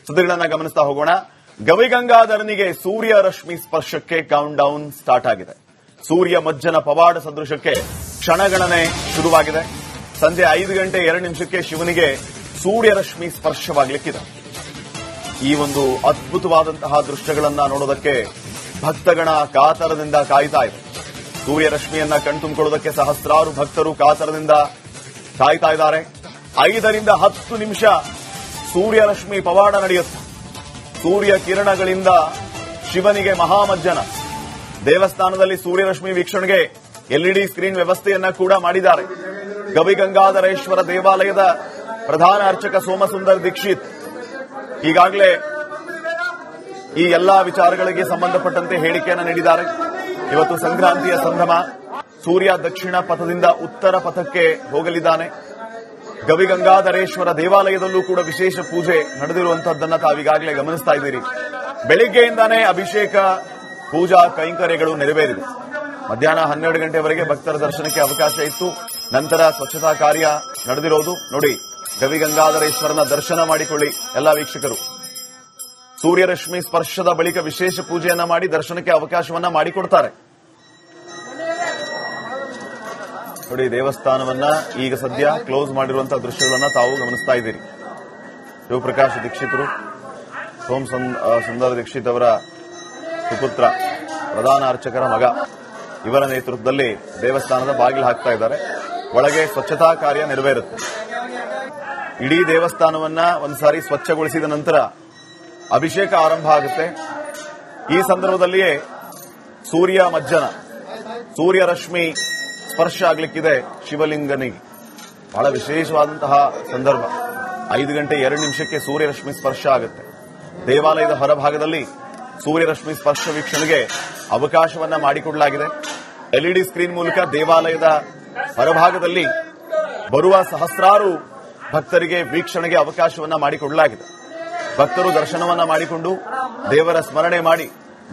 ಸುದ್ದಿಗಳನ್ನ ಗಮನಿಸ್ತಾ ಹೋಗೋಣ. ಗವಿಗಂಗಾಧರನಿಗೆ ಸೂರ್ಯ Rashmi ಸ್ಪರ್ಶಕ್ಕೆ count down start ಆಗಿದೆ. ಸೂರ್ಯ ಮಜ್ಜನ ಪವಾಡ ಸದೃಶಕ್ಕೆ ಕ್ಷಣಗಣನೆ ಶುರುವಾಗಿದೆ. ಸಂಜೆ 5:02 ಶಿವನಿಗೆ ಸೂರ್ಯ ರಶ್ಮಿ ಸ್ಪರ್ಶವಾಗಲಿಕ್ಕಿದೆ. ಈ ಒಂದು ಅದ್ಭುತವಾದಂತಹ ದೃಶ್ಯಗಳನ್ನ ನೋಡೋದಕ್ಕೆ ಭಕ್ತಗಣ ಕಾತರದಿಂದ ಕಾಯ್ತಾ ಇದೆ. ಸೂರ್ಯ ರಶ್ಮಿಯನ್ನ ಕಣ್ತುಂಬಿಕೊಳ್ಳೋದಕ್ಕೆ ಸಹಸ್ರಾರು ಭಕ್ತರು ಕಾತರದಿಂದ ಕಾಯ್ತಾ ಇದ್ದಾರೆ. 5 ರಿಂದ 10 ನಿಮಿಷ ಸೂರ್ಯ ರಶ್ಮಿ ಪವಾಡ ನಡೆಯುತ್ತೆ. ಸೂರ್ಯ ಕಿರಣಗಳಿಂದ ಶಿವನಿಗೆ ಮಹಾಮಜ್ಜನ. ದೇವಸ್ಥಾನದಲ್ಲಿ ಸೂರ್ಯರಶ್ಮಿ ವೀಕ್ಷಣೆಗೆ ಎಲ್ಇಡಿ ಸ್ಕ್ರೀನ್ ವ್ಯವಸ್ಥೆಯನ್ನ ಕೂಡ ಮಾಡಿದ್ದಾರೆ. ಗವಿಗಂಗಾಧರೇಶ್ವರ ದೇವಾಲಯದ ಪ್ರಧಾನ ಅರ್ಚಕ ಸೋಮಸುಂದರ್ ದೀಕ್ಷಿತ್ ಈಗಾಗಲೇ ಈ ಎಲ್ಲಾ ವಿಚಾರಗಳಿಗೆ ಸಂಬಂಧಪಟ್ಟಂತೆ ಹೇಳಿಕೆಯನ್ನು ನೀಡಿದ್ದಾರೆ. ಇವತ್ತು ಸಂಕ್ರಾಂತಿಯ ಸಂಭ್ರಮ. ಸೂರ್ಯ ದಕ್ಷಿಣ ಪಥದಿಂದ ಉತ್ತರ ಪಥಕ್ಕೆ ಹೋಗಲಿದ್ದಾನೆ. ಗವಿಗಂಗಾಧರೇಶ್ವರ ದೇವಾಲಯದಲ್ಲೂ ಕೂಡ ವಿಶೇಷ ಪೂಜೆ ನಡೆದಿರುವಂತಹದ್ದನ್ನ ತಾವೀಗಾಗಲೇ ಗಮನಿಸ್ತಾ ಇದ್ದೀರಿ. ಬೆಳಿಗ್ಗೆಯಿಂದಾನೇ ಅಭಿಷೇಕ ಪೂಜಾ ಕೈಂಕರ್ಯಗಳು ನೆರವೇರಿದೆ. ಮಧ್ಯಾಹ್ನ 12 ಗಂಟೆವರೆಗೆ ಭಕ್ತರ ದರ್ಶನಕ್ಕೆ ಅವಕಾಶ ಇತ್ತು. ನಂತರ ಸ್ವಚ್ಛತಾ ಕಾರ್ಯ ನಡೆದಿರೋದು ನೋಡಿ. ಗವಿಗಂಗಾಧರೇಶ್ವರನ ದರ್ಶನ ಮಾಡಿಕೊಳ್ಳಿ ಎಲ್ಲಾ ವೀಕ್ಷಕರು. ಸೂರ್ಯರಶ್ಮಿ ಸ್ಪರ್ಶದ ಬಳಿಕ ವಿಶೇಷ ಪೂಜೆಯನ್ನ ಮಾಡಿ ದರ್ಶನಕ್ಕೆ ಅವಕಾಶವನ್ನ ಮಾಡಿಕೊಡ್ತಾರೆ. ನೋಡಿ, ದೇವಸ್ಥಾನವನ್ನ ಈಗ ಸದ್ಯ ಕ್ಲೋಸ್ ಮಾಡಿರುವಂತಹ ದೃಶ್ಯಗಳನ್ನ ತಾವು ಗಮನಿಸ್ತಾ ಇದ್ದೀರಿ. ಶಿವಪ್ರಕಾಶ್ ದೀಕ್ಷಿತರು, ಸೋಮ್ ಸುಂದರ ದೀಕ್ಷಿತ್ ಅವರ ಸುಪುತ್ರ, ಪ್ರಧಾನ ಅರ್ಚಕರ ಮಗ, ಇವರ ನೇತೃತ್ವದಲ್ಲಿ ದೇವಸ್ಥಾನದ ಬಾಗಿಲು ಹಾಕ್ತಾ ಇದ್ದಾರೆ. ಒಳಗೆ ಸ್ವಚ್ಛತಾ ಕಾರ್ಯ ನೆರವೇರುತ್ತೆ. ಇಡೀ ದೇವಸ್ಥಾನವನ್ನ ಒಂದ್ಸಾರಿ ಸ್ವಚ್ಛಗೊಳಿಸಿದ ನಂತರ ಅಭಿಷೇಕ ಆರಂಭ ಆಗುತ್ತೆ. ಈ ಸಂದರ್ಭದಲ್ಲಿಯೇ ಸೂರ್ಯ ಮಜ್ಜನ, ಸೂರ್ಯ ರಶ್ಮಿ ಸ್ಪರ್ಶ ಆಗ್ಲಿಕ್ಕಿದೆ ಶಿವಲಿಂಗನಿಗೆ. ಬಹಳ ವಿಶೇಷವಾದಂತಹ ಸಂದರ್ಭ. 5:02 ಸೂರ್ಯರಶ್ಮಿ ಸ್ಪರ್ಶ ಆಗುತ್ತೆ. ದೇವಾಲಯದ ಹೊರಭಾಗದಲ್ಲಿ ಸೂರ್ಯರಶ್ಮಿ ಸ್ಪರ್ಶ ವೀಕ್ಷಣೆಗೆ ಅವಕಾಶವನ್ನ ಮಾಡಿಕೊಡಲಾಗಿದೆ. ಎಲ್ಇಡಿ ಸ್ಕ್ರೀನ್ ಮೂಲಕ ದೇವಾಲಯದ ಹೊರಭಾಗದಲ್ಲಿ ಬರುವ ಸಹಸ್ರಾರು ಭಕ್ತರಿಗೆ ವೀಕ್ಷಣೆಗೆ ಅವಕಾಶವನ್ನ ಮಾಡಿಕೊಡಲಾಗಿದೆ. ಭಕ್ತರು ದರ್ಶನವನ್ನ ಮಾಡಿಕೊಂಡು ದೇವರ ಸ್ಮರಣೆ ಮಾಡಿ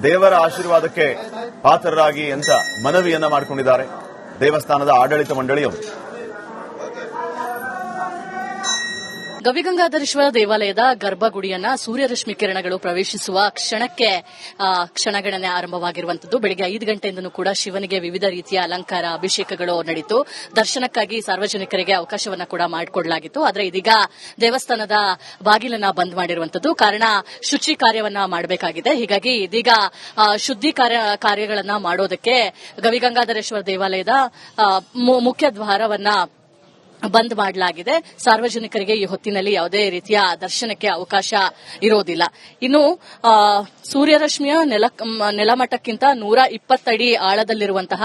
ದೇವರ ಆಶೀರ್ವಾದಕ್ಕೆ ಪಾತ್ರರಾಗಿ ಅಂತ ಮನವಿಯನ್ನ ಮಾಡಿಕೊಂಡಿದ್ದಾರೆ ದೇವಸ್ಥಾನದ ಆಡಳಿತ ಮಂಡಳಿಯವರು. ಗವಿಗಂಗಾಧರೇಶ್ವರ ದೇವಾಲಯದ ಗರ್ಭಗುಡಿಯನ್ನ ಸೂರ್ಯರಶ್ಮಿ ಕಿರಣಗಳು ಪ್ರವೇಶಿಸುವ ಕ್ಷಣಕ್ಕೆ ಕ್ಷಣಗಣನೆ ಆರಂಭವಾಗಿರುವಂತದ್ದು. ಬೆಳಗ್ಗೆ 5 ಗಂಟೆಯಿಂದನೂ ಕೂಡ ಶಿವನಿಗೆ ವಿವಿಧ ರೀತಿಯ ಅಲಂಕಾರ, ಅಭಿಷೇಕಗಳು ನಡೆಯಿತು. ದರ್ಶನಕ್ಕಾಗಿ ಸಾರ್ವಜನಿಕರಿಗೆ ಅವಕಾಶವನ್ನ ಕೂಡ ಮಾಡಿಕೊಡಲಾಗಿತ್ತು. ಆದರೆ ಇದೀಗ ದೇವಸ್ಥಾನದ ಬಾಗಿಲನ್ನ ಬಂದ್ ಮಾಡಿರುವಂತದ್ದು. ಕಾರಣ ಶುಚಿ ಕಾರ್ಯವನ್ನ ಮಾಡಬೇಕಾಗಿದೆ. ಹೀಗಾಗಿ ಇದೀಗ ಶುದ್ಧಿ ಕಾರ್ಯಗಳನ್ನ ಮಾಡೋದಕ್ಕೆ ಗವಿಗಂಗಾಧರೇಶ್ವರ ದೇವಾಲಯದ ಮುಖ್ಯ ದ್ವಾರವನ್ನ ಬಂದ್ ಮಾಡಲಾಗಿದೆ. ಸಾರ್ವಜನಿಕರಿಗೆ ಈ ಹೊತ್ತಿನಲ್ಲಿ ಯಾವುದೇ ರೀತಿಯ ದರ್ಶನಕ್ಕೆ ಅವಕಾಶ ಇರೋದಿಲ್ಲ. ಇನ್ನು ಸೂರ್ಯರಶ್ಮಿಯ ನೆಲಮಟ್ಟಕ್ಕಿಂತ 120 ಅಡಿ ಆಳದಲ್ಲಿರುವಂತಹ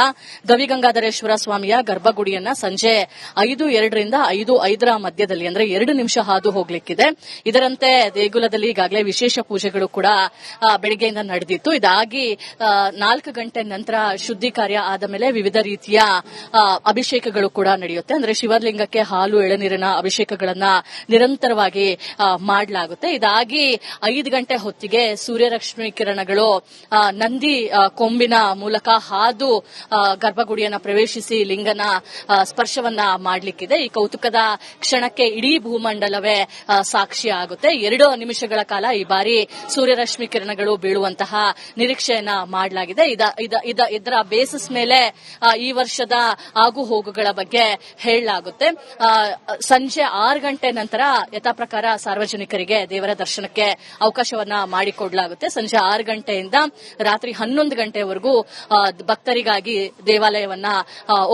ಗವಿಗಂಗಾಧರೇಶ್ವರ ಸ್ವಾಮಿಯ ಗರ್ಭಗುಡಿಯನ್ನ ಸಂಜೆ 5:02 ರಿಂದ 5:05 ಮಧ್ಯದಲ್ಲಿ, ಅಂದ್ರೆ 2 ನಿಮಿಷ ಹಾದು ಹೋಗ್ಲಿಕ್ಕಿದೆ. ಇದರಂತೆ ದೇಗುಲದಲ್ಲಿ ಈಗಾಗಲೇ ವಿಶೇಷ ಪೂಜೆಗಳು ಕೂಡ ಬೆಳಗ್ಗೆಯಿಂದ ನಡೆದಿತ್ತು. ಇದಾಗಿ 4 ಗಂಟೆ ನಂತರ ಶುದ್ಧಿ ಕಾರ್ಯ ಆದ ಮೇಲೆ ವಿವಿಧ ರೀತಿಯ ಅಭಿಷೇಕಗಳು ಕೂಡ ನಡೆಯುತ್ತೆ. ಅಂದ್ರೆ ಶಿವಲಿಂಗ ಹಾಲು, ಎಳನೀರಿನ ಅಭಿಷೇಕಗಳನ್ನ ನಿರಂತರವಾಗಿ ಮಾಡಲಾಗುತ್ತೆ. ಇದಾಗಿ 5 ಗಂಟೆ ಹೊತ್ತಿಗೆ ಸೂರ್ಯರಶ್ಮಿ ಕಿರಣಗಳು ನಂದಿ ಕೊಂಬಿನ ಮೂಲಕ ಹಾದು ಗರ್ಭಗುಡಿಯನ್ನ ಪ್ರವೇಶಿಸಿ ಲಿಂಗನ ಸ್ಪರ್ಶವನ್ನ ಮಾಡಲಿಕ್ಕಿದೆ. ಈ ಕೌತುಕದ ಕ್ಷಣಕ್ಕೆ ಇಡೀ ಭೂಮಂಡಲವೇ ಸಾಕ್ಷಿಯಾಗುತ್ತೆ. 2 ನಿಮಿಷಗಳ ಕಾಲ ಈ ಬಾರಿ ಸೂರ್ಯರಶ್ಮಿ ಕಿರಣಗಳು ಬೀಳುವಂತಹ ನಿರೀಕ್ಷೆಯನ್ನ ಮಾಡಲಾಗಿದೆ. ಇದರ ಬೇಸಿಸ್ ಮೇಲೆ ಈ ವರ್ಷದ ಆಗು ಹೋಗುಗಳ ಬಗ್ಗೆ ಹೇಳಲಾಗುತ್ತೆ. ಸಂಜೆ 6 ಗಂಟೆ ನಂತರ ಯಥಾ ಪ್ರಕಾರ ಸಾರ್ವಜನಿಕರಿಗೆ ದೇವರ ದರ್ಶನಕ್ಕೆ ಅವಕಾಶವನ್ನ ಮಾಡಿಕೊಡಲಾಗುತ್ತೆ. ಸಂಜೆ 6 ಗಂಟೆಯಿಂದ ರಾತ್ರಿ 11 ಗಂಟೆವರೆಗೂ ಭಕ್ತರಿಗಾಗಿ ದೇವಾಲಯವನ್ನ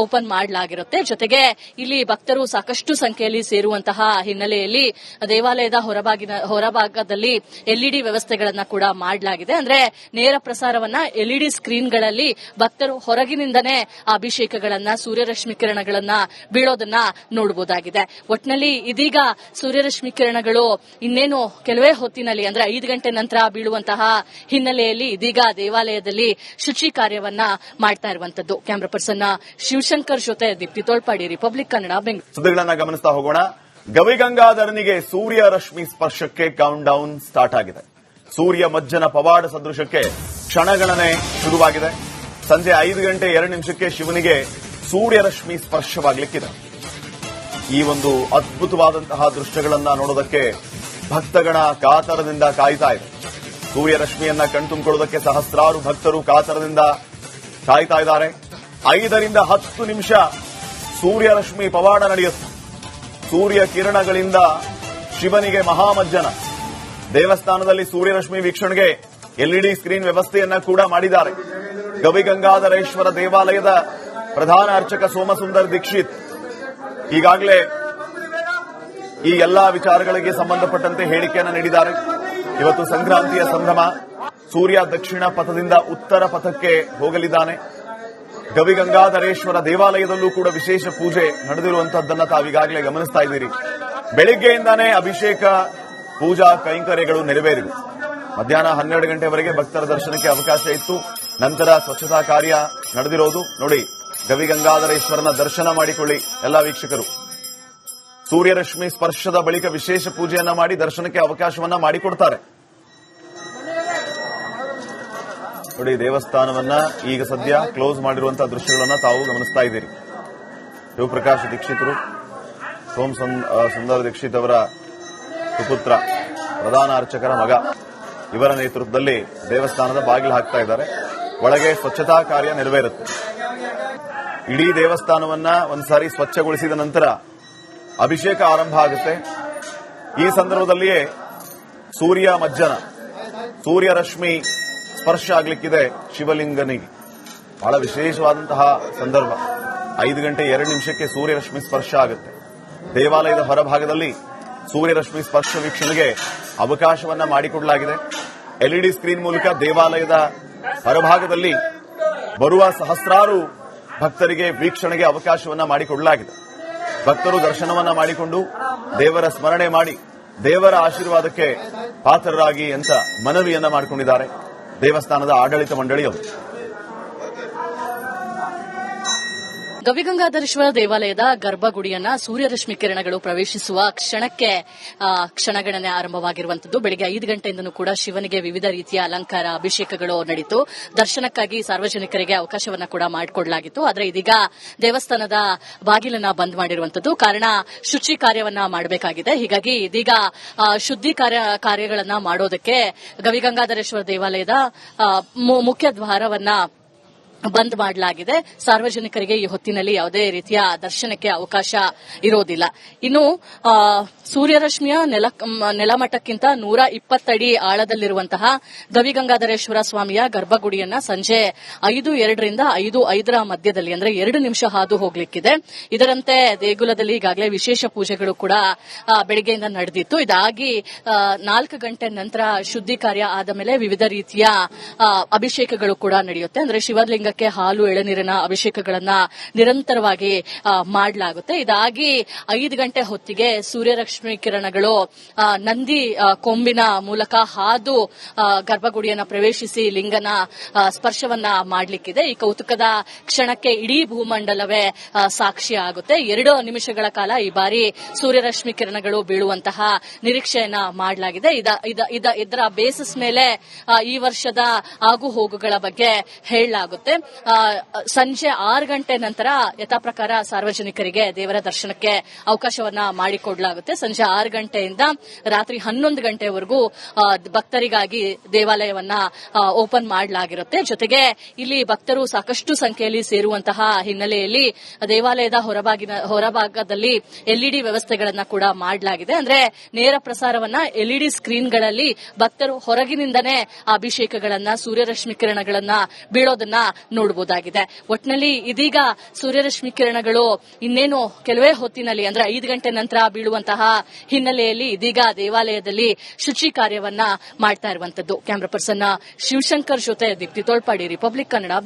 ಓಪನ್ ಮಾಡಲಾಗಿರುತ್ತೆ. ಜೊತೆಗೆ ಇಲ್ಲಿ ಭಕ್ತರು ಸಾಕಷ್ಟು ಸಂಖ್ಯೆಯಲ್ಲಿ ಸೇರುವಂತಹ ಹಿನ್ನೆಲೆಯಲ್ಲಿ ದೇವಾಲಯದ ಹೊರಭಾಗದಲ್ಲಿ ಎಲ್ಇಡಿ ವ್ಯವಸ್ಥೆಗಳನ್ನ ಕೂಡ ಮಾಡಲಾಗಿದೆ. ಅಂದ್ರೆ ನೇರ ಪ್ರಸಾರವನ್ನ ಎಲ್ಇಡಿ ಸ್ಕ್ರೀನ್ಗಳಲ್ಲಿ ಭಕ್ತರು ಹೊರಗಿನಿಂದನೇ ಅಭಿಷೇಕಗಳನ್ನ, ಸೂರ್ಯರಶ್ಮಿ ಕಿರಣಗಳನ್ನ ಬೀಳೋದನ್ನ ನೋಡಬಹುದಾಗಿದೆ. ಒಟ್ಟಿನಲ್ಲಿ ಇದೀಗ ಸೂರ್ಯರಶ್ಮಿ ಕಿರಣಗಳು ಇನ್ನೇನು ಕೆಲವೇ ಹೊತ್ತಿನಲ್ಲಿ, ಅಂದ್ರೆ 5 ಗಂಟೆ ನಂತರ ಬೀಳುವಂತಹ ಹಿನ್ನೆಲೆಯಲ್ಲಿ ಇದೀಗ ದೇವಾಲಯದಲ್ಲಿ ಶುಚಿ ಕಾರ್ಯವನ್ನ ಮಾಡ್ತಾ ಇರುವಂತದ್ದು. ಕ್ಯಾಮರಾ ಪರ್ಸನ್ ಶಿವಶಂಕರ್ ಜೊತೆ ದೀಪ್ತಿ ತೋಳ್ಪಾಡಿ, ರಿಪಬ್ಲಿಕ್ ಕನ್ನಡ, ಬೆಂಗಳೂರು. ಸುದ್ದಿಗಳನ್ನ ಗಮನಿಸ್ತಾ ಹೋಗೋಣ. ಗವಿಗಂಗಾಧರನಿಗೆ ಸೂರ್ಯ ರಶ್ಮಿ ಸ್ಪರ್ಶಕ್ಕೆ ಕೌಂಟ್ ಡೌನ್ ಸ್ಟಾರ್ಟ್ ಆಗಿದೆ. ಸೂರ್ಯ ಮಜ್ಜನ ಪವಾಡ ಸದೃಶಕ್ಕೆ ಕ್ಷಣಗಣನೆ ಶುರುವಾಗಿದೆ. ಸಂಜೆ 5:02 ಶಿವನಿಗೆ ಸೂರ್ಯರಶ್ಮಿ ಸ್ಪರ್ಶವಾಗಲಿಕ್ಕಿದೆ. ಈ ಒಂದು ಅದ್ಭುತವಾದಂತಹ ದೃಶ್ಯಗಳನ್ನ ನೋಡೋದಕ್ಕೆ ಭಕ್ತಗಣ ಕಾತರದಿಂದ ಕಾಯ್ತಾ ಇದೆ. ಸೂರ್ಯರಶ್ಮಿಯನ್ನ ಕಣ್ತುಂಬಿಕೊಳ್ಳೋದಕ್ಕೆ ಸಹಸ್ರಾರು ಭಕ್ತರು ಕಾತರದಿಂದ ಕಾಯ್ತಾ ಇದ್ದಾರೆ. 5 ರಿಂದ 10 ನಿಮಿಷ ಸೂರ್ಯರಶ್ಮಿ ಪವಾಡ ನಡೆಯುತ್ತೆ. ಸೂರ್ಯ ಕಿರಣಗಳಿಂದ ಶಿವನಿಗೆ ಮಹಾಮಜ್ಜನ. ದೇವಸ್ಥಾನದಲ್ಲಿ ಸೂರ್ಯರಶ್ಮಿ ವೀಕ್ಷಣೆಗೆ ಎಲ್ಇಡಿ ಸ್ಕ್ರೀನ್ ವ್ಯವಸ್ಥೆಯನ್ನ ಕೂಡ ಮಾಡಿದ್ದಾರೆ. ಗವಿಗಂಗಾಧರೇಶ್ವರ ದೇವಾಲಯದ ಪ್ರಧಾನ ಅರ್ಚಕ ಸೋಮಸುಂದರ್ ದೀಕ್ಷಿತ್ ಈಗಾಗಲೇ ಈ ಎಲ್ಲಾ ವಿಚಾರಗಳಿಗೆ ಸಂಬಂಧಪಟ್ಟಂತೆ ಹೇಳಿಕೆಯನ್ನು ನೀಡಿದ್ದಾರೆ. ಇವತ್ತು ಸಂಕ್ರಾಂತಿಯ ಸಂಭ್ರಮ. ಸೂರ್ಯ ದಕ್ಷಿಣ ಪಥದಿಂದ ಉತ್ತರ ಪಥಕ್ಕೆ ಹೋಗಲಿದ್ದಾನೆ. ಗವಿಗಂಗಾಧರೇಶ್ವರ ದೇವಾಲಯದಲ್ಲೂ ಕೂಡ ವಿಶೇಷ ಪೂಜೆ ನಡೆದಿರುವಂತಹದ್ದನ್ನ ತಾವೀಗಾಗಲೇ ಗಮನಿಸ್ತಾ ಇದ್ದೀರಿ. ಬೆಳಿಗ್ಗೆಯಿಂದಾನೇ ಅಭಿಷೇಕ ಪೂಜಾ ಕೈಂಕರ್ಯಗಳು ನೆರವೇರಿವೆ. ಮಧ್ಯಾಹ್ನ 12 ಗಂಟೆವರೆಗೆ ಭಕ್ತರ ದರ್ಶನಕ್ಕೆ ಅವಕಾಶ ಇತ್ತು. ನಂತರ ಸ್ವಚ್ಛತಾ ಕಾರ್ಯ ನಡೆದಿರೋದು ನೋಡಿ. ಗವಿಗಂಗಾಧರೇಶ್ವರನ ದರ್ಶನ ಮಾಡಿಕೊಳ್ಳಿ ಎಲ್ಲ ವೀಕ್ಷಕರು. ಸೂರ್ಯರಶ್ಮಿ ಸ್ಪರ್ಶದ ಬಳಿಕ ವಿಶೇಷ ಪೂಜೆಯನ್ನ ಮಾಡಿ ದರ್ಶನಕ್ಕೆ ಅವಕಾಶವನ್ನ ಮಾಡಿಕೊಡ್ತಾರೆ. ನೋಡಿ, ದೇವಸ್ಥಾನವನ್ನ ಈಗ ಸದ್ಯ ಕ್ಲೋಸ್ ಮಾಡಿರುವಂತಹ ದೃಶ್ಯಗಳನ್ನ ತಾವು ಗಮನಿಸ್ತಾ ಇದ್ದೀರಿ. ಶಿವಪ್ರಕಾಶ್ ದೀಕ್ಷಿತರು, ಸುಂದರ ದೀಕ್ಷಿತ್ ಅವರ ಸುಪುತ್ರ, ಪ್ರಧಾನ ಅರ್ಚಕರ ಮಗ, ಇವರ ನೇತೃತ್ವದಲ್ಲಿ ದೇವಸ್ಥಾನದ ಬಾಗಿಲು ಹಾಕ್ತಾ ಇದ್ದಾರೆ. ಒಳಗೆ ಸ್ವಚ್ಛತಾ ಕಾರ್ಯ ನೆರವೇರುತ್ತೆ. ಇಡೀ ದೇವಸ್ಥಾನವನ್ನ ಒಂದ್ಸಾರಿ ಸ್ವಚ್ಛಗೊಳಿಸಿದ ನಂತರ ಅಭಿಷೇಕ ಆರಂಭ ಆಗುತ್ತೆ. ಈ ಸಂದರ್ಭದಲ್ಲಿಯೇ ಸೂರ್ಯ ಮಜ್ಜನ, ಸೂರ್ಯರಶ್ಮಿ ಸ್ಪರ್ಶ ಆಗ್ಲಿಕ್ಕಿದೆ ಶಿವಲಿಂಗನಿಗೆ. ಬಹಳ ವಿಶೇಷವಾದಂತಹ ಸಂದರ್ಭ. 5 ಗಂಟೆ 2 ನಿಮಿಷಕ್ಕೆ ಸೂರ್ಯರಶ್ಮಿ ಸ್ಪರ್ಶ ಆಗುತ್ತೆ. ದೇವಾಲಯದ ಹೊರಭಾಗದಲ್ಲಿ ಸೂರ್ಯರಶ್ಮಿ ಸ್ಪರ್ಶ ವೀಕ್ಷಣೆಗೆ ಅವಕಾಶವನ್ನ ಮಾಡಿಕೊಡಲಾಗಿದೆ. ಎಲ್ಇಡಿ ಸ್ಕ್ರೀನ್ ಮೂಲಕ ದೇವಾಲಯದ ಹೊರಭಾಗದಲ್ಲಿ ಬರುವ ಸಹಸ್ರಾರು ಭಕ್ತರಿಗೆ ವೀಕ್ಷಣೆಗೆ ಅವಕಾಶವನ್ನ ಮಾಡಿಕೊಡಲಾಗಿದೆ. ಭಕ್ತರು ದರ್ಶನವನ್ನ ಮಾಡಿಕೊಂಡು ದೇವರ ಸ್ಮರಣೆ ಮಾಡಿ ದೇವರ ಆಶೀರ್ವಾದಕ್ಕೆ ಪಾತ್ರರಾಗಿ ಅಂತ ಮನವಿಯನ್ನ ಮಾಡಿಕೊಂಡಿದ್ದಾರೆ ದೇವಸ್ಥಾನದ ಆಡಳಿತ ಮಂಡಳಿಯವರು. ಗವಿಗಂಗಾಧರೇಶ್ವರ ದೇವಾಲಯದ ಗರ್ಭಗುಡಿಯನ್ನ ಸೂರ್ಯರಶ್ಮಿ ಕಿರಣಗಳು ಪ್ರವೇಶಿಸುವ ಕ್ಷಣಕ್ಕೆ ಕ್ಷಣಗಣನೆ ಆರಂಭವಾಗಿರುವಂತದ್ದು. ಬೆಳಗ್ಗೆ 5 ಗಂಟೆಯಿಂದನೂ ಕೂಡ ಶಿವನಿಗೆ ವಿವಿಧ ರೀತಿಯ ಅಲಂಕಾರ, ಅಭಿಷೇಕಗಳು ನಡೆಯಿತು. ದರ್ಶನಕ್ಕಾಗಿ ಸಾರ್ವಜನಿಕರಿಗೆ ಅವಕಾಶವನ್ನ ಕೂಡ ಮಾಡಿಕೊಡಲಾಗಿತ್ತು. ಆದರೆ ಇದೀಗ ದೇವಸ್ಥಾನದ ಬಾಗಿಲನ್ನ ಬಂದ್ ಮಾಡಿರುವಂತದ್ದು. ಕಾರಣ ಶುಚಿ ಕಾರ್ಯವನ್ನ ಮಾಡಬೇಕಾಗಿದೆ. ಹೀಗಾಗಿ ಇದೀಗ ಶುದ್ಧಿ ಕಾರ್ಯಗಳನ್ನ ಮಾಡೋದಕ್ಕೆ ಗವಿಗಂಗಾಧರೇಶ್ವರ ದೇವಾಲಯದ ಮುಖ್ಯ ದ್ವಾರವನ್ನ ಬಂದ್ ಮಾಡಲಾಗಿದೆ. ಸಾರ್ವಜನಿಕರಿಗೆ ಈ ಹೊತ್ತಿನಲ್ಲಿ ಯಾವುದೇ ರೀತಿಯ ದರ್ಶನಕ್ಕೆ ಅವಕಾಶ ಇರೋದಿಲ್ಲ. ಇನ್ನು ಸೂರ್ಯರಶ್ಮಿಯ ನೆಲಮಟ್ಟಕ್ಕಿಂತ 120 ಅಡಿ ಆಳದಲ್ಲಿರುವಂತಹ ಗವಿಗಂಗಾಧರೇಶ್ವರ ಸ್ವಾಮಿಯ ಗರ್ಭಗುಡಿಯನ್ನ ಸಂಜೆ 5:02 ರಿಂದ 5:05 ಮಧ್ಯದಲ್ಲಿ, ಅಂದ್ರೆ 2 ನಿಮಿಷ ಹಾದು ಹೋಗ್ಲಿಕ್ಕಿದೆ. ಇದರಂತೆ ದೇಗುಲದಲ್ಲಿ ಈಗಾಗಲೇ ವಿಶೇಷ ಪೂಜೆಗಳು ಕೂಡ ಬೆಳಗ್ಗೆಯಿಂದ ನಡೆದಿತ್ತು. ಇದಾಗಿ 4 ಗಂಟೆ ನಂತರ ಶುದ್ಧಿ ಕಾರ್ಯ ಆದ ಮೇಲೆ ವಿವಿಧ ರೀತಿಯ ಅಭಿಷೇಕಗಳು ಕೂಡ ನಡೆಯುತ್ತೆ. ಅಂದ್ರೆ ಶಿವಲಿಂಗಕ್ಕೆ ಹಾಲು ಎಳನೀರಿನ ಅಭಿಷೇಕಗಳನ್ನ ನಿರಂತರವಾಗಿ ಮಾಡಲಾಗುತ್ತೆ. ಇದಾಗಿ 5 ಗಂಟೆ ಹೊತ್ತಿಗೆ ಸೂರ್ಯರಶ್ಮಿ ಕಿರಣಗಳು ನಂದಿ ಕೊಂಬಿನ ಮೂಲಕ ಹಾದು ಗರ್ಭಗುಡಿಯನ್ನ ಪ್ರವೇಶಿಸಿ ಲಿಂಗನ ಸ್ಪರ್ಶವನ್ನ ಮಾಡಲಿಕ್ಕಿದೆ. ಈ ಕೌತುಕದ ಕ್ಷಣಕ್ಕೆ ಇಡೀ ಭೂಮಂಡಲವೇ ಸಾಕ್ಷಿ ಆಗುತ್ತೆ. 2 ನಿಮಿಷಗಳ ಕಾಲ ಈ ಬಾರಿ ಸೂರ್ಯರಶ್ಮಿ ಕಿರಣಗಳು ಬೀಳುವಂತಹ ನಿರೀಕ್ಷೆಯನ್ನ ಮಾಡಲಾಗಿದೆ. ಇದರ ಬೇಸಿಸ್ ಮೇಲೆ ಈ ವರ್ಷದ ಆಗು ಹೋಗುಗಳ ಬಗ್ಗೆ ಹೇಳಲಾಗುತ್ತೆ. ಸಂಜೆ 6 ಗಂಟೆ ನಂತರ ಯಥಾ ಪ್ರಕಾರ ಸಾರ್ವಜನಿಕರಿಗೆ ದೇವರ ದರ್ಶನಕ್ಕೆ ಅವಕಾಶವನ್ನ ಮಾಡಿಕೊಡಲಾಗುತ್ತೆ. ಸಂಜೆ 6 ಗಂಟೆಯಿಂದ ರಾತ್ರಿ 11 ಗಂಟೆವರೆಗೂ ಭಕ್ತರಿಗಾಗಿ ದೇವಾಲಯವನ್ನ ಓಪನ್ ಮಾಡಲಾಗಿರುತ್ತೆ. ಜೊತೆಗೆ ಇಲ್ಲಿ ಭಕ್ತರು ಸಾಕಷ್ಟು ಸಂಖ್ಯೆಯಲ್ಲಿ ಸೇರುವಂತಹ ಹಿನ್ನೆಲೆಯಲ್ಲಿ ದೇವಾಲಯದ ಹೊರಭಾಗದಲ್ಲಿ ಎಲ್ಇಡಿ ವ್ಯವಸ್ಥೆಗಳನ್ನ ಕೂಡ ಮಾಡಲಾಗಿದೆ. ಅಂದ್ರೆ ನೇರ ಪ್ರಸಾರವನ್ನ ಎಲ್ಇಡಿ ಸ್ಕ್ರೀನ್ಗಳಲ್ಲಿ ಭಕ್ತರು ಹೊರಗಿನಿಂದನೇ ಅಭಿಷೇಕಗಳನ್ನ, ಸೂರ್ಯರಶ್ಮಿ ಕಿರಣಗಳನ್ನ ಬೀಳೋದನ್ನ ನೋಡಬಹುದಾಗಿದೆ. ಒಟ್ಟಿನಲ್ಲಿ ಇದೀಗ ಸೂರ್ಯರಶ್ಮಿ ಕಿರಣಗಳು ಇನ್ನೇನು ಕೆಲವೇ ಹೊತ್ತಿನಲ್ಲಿ, ಅಂದ್ರೆ 5 ಗಂಟೆ ನಂತರ ಬೀಳುವಂತಹ ಹಿನ್ನೆಲೆಯಲ್ಲಿ ಇದೀಗ ದೇವಾಲಯದಲ್ಲಿ ಶುಚಿ ಕಾರ್ಯವನ್ನ ಮಾಡ್ತಾ ಇರುವಂತದ್ದು. ಕ್ಯಾಮರಾ ಪರ್ಸನ್ ಶಿವಶಂಕರ್ ಜೊತೆ ದೀಪ್ತಿ ತೋಳ್ಪಾಡಿ, ರಿಪಬ್ಲಿಕ್ ಕನ್ನಡ, ಬೆಂಗಳೂರು.